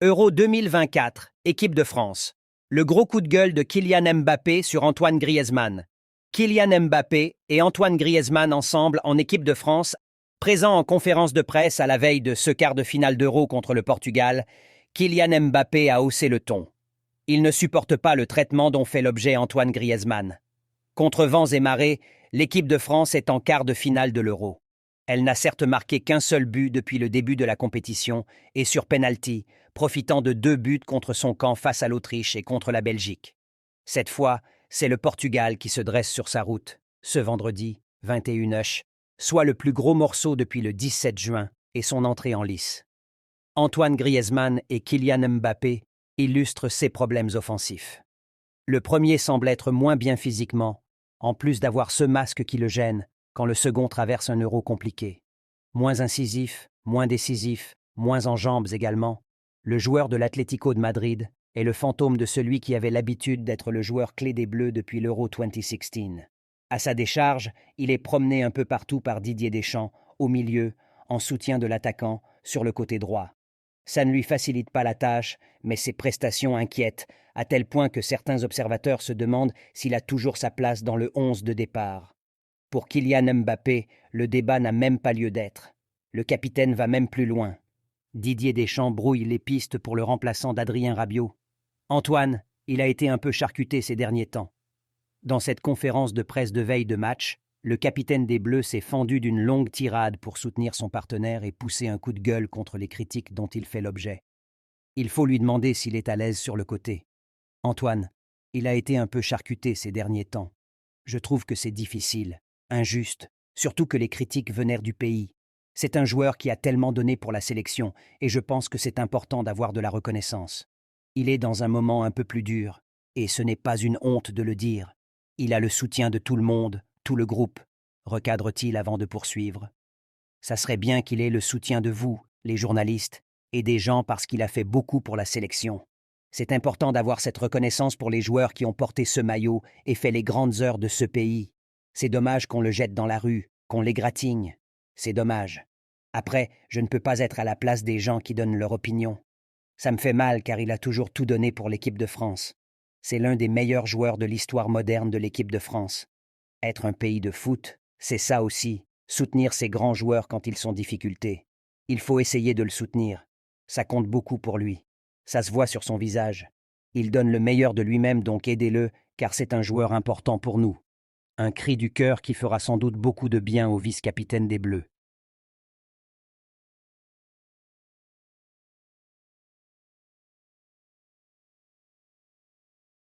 Euro 2024, équipe de France. Le gros coup de gueule de Kylian Mbappé sur Antoine Griezmann. Kylian Mbappé et Antoine Griezmann ensemble en équipe de France, présents en conférence de presse à la veille de ce quart de finale d'Euro contre le Portugal, Kylian Mbappé a haussé le ton. Il ne supporte pas le traitement dont fait l'objet Antoine Griezmann. Contre vents et marées, l'équipe de France est en quart de finale de l'Euro. Elle n'a certes marqué qu'un seul but depuis le début de la compétition et sur penalty, profitant de 2 buts contre son camp face à l'Autriche et contre la Belgique. Cette fois, c'est le Portugal qui se dresse sur sa route, ce vendredi, 21h, soit le plus gros morceau depuis le 17 juin et son entrée en lice. Antoine Griezmann et Kylian Mbappé illustrent ces problèmes offensifs. Le premier semble être moins bien physiquement, en plus d'avoir ce masque qui le gêne, quand le second traverse un Euro compliqué. Moins incisif, moins décisif, moins en jambes également, le joueur de l'Atlético de Madrid est le fantôme de celui qui avait l'habitude d'être le joueur clé des Bleus depuis l'Euro 2016. À sa décharge, il est promené un peu partout par Didier Deschamps, au milieu, en soutien de l'attaquant, sur le côté droit. Ça ne lui facilite pas la tâche, mais ses prestations inquiètent, à tel point que certains observateurs se demandent s'il a toujours sa place dans le 11 de départ. Pour Kylian Mbappé, le débat n'a même pas lieu d'être. Le capitaine va même plus loin. Didier Deschamps brouille les pistes pour le remplaçant d'Adrien Rabiot. Antoine, il a été un peu charcuté ces derniers temps. Dans cette conférence de presse de veille de match, le capitaine des Bleus s'est fendu d'une longue tirade pour soutenir son partenaire et pousser un coup de gueule contre les critiques dont il fait l'objet. Il faut lui demander s'il est à l'aise sur le côté. Antoine, il a été un peu charcuté ces derniers temps. Je trouve que c'est difficile, injuste, surtout que les critiques venaient du pays. C'est un joueur qui a tellement donné pour la sélection, et je pense que c'est important d'avoir de la reconnaissance. Il est dans un moment un peu plus dur, et ce n'est pas une honte de le dire. Il a le soutien de tout le monde, tout le groupe, recadre-t-il avant de poursuivre. Ça serait bien qu'il ait le soutien de vous, les journalistes, et des gens parce qu'il a fait beaucoup pour la sélection. C'est important d'avoir cette reconnaissance pour les joueurs qui ont porté ce maillot et fait les grandes heures de ce pays. C'est dommage qu'on le jette dans la rue, qu'on l'égratigne. C'est dommage. Après, je ne peux pas être à la place des gens qui donnent leur opinion. Ça me fait mal car il a toujours tout donné pour l'équipe de France. C'est l'un des meilleurs joueurs de l'histoire moderne de l'équipe de France. Être un pays de foot, c'est ça aussi, soutenir ces grands joueurs quand ils sont en difficulté. Il faut essayer de le soutenir. Ça compte beaucoup pour lui. Ça se voit sur son visage. Il donne le meilleur de lui-même, donc aidez-le, car c'est un joueur important pour nous. Un cri du cœur qui fera sans doute beaucoup de bien au vice-capitaine des Bleus.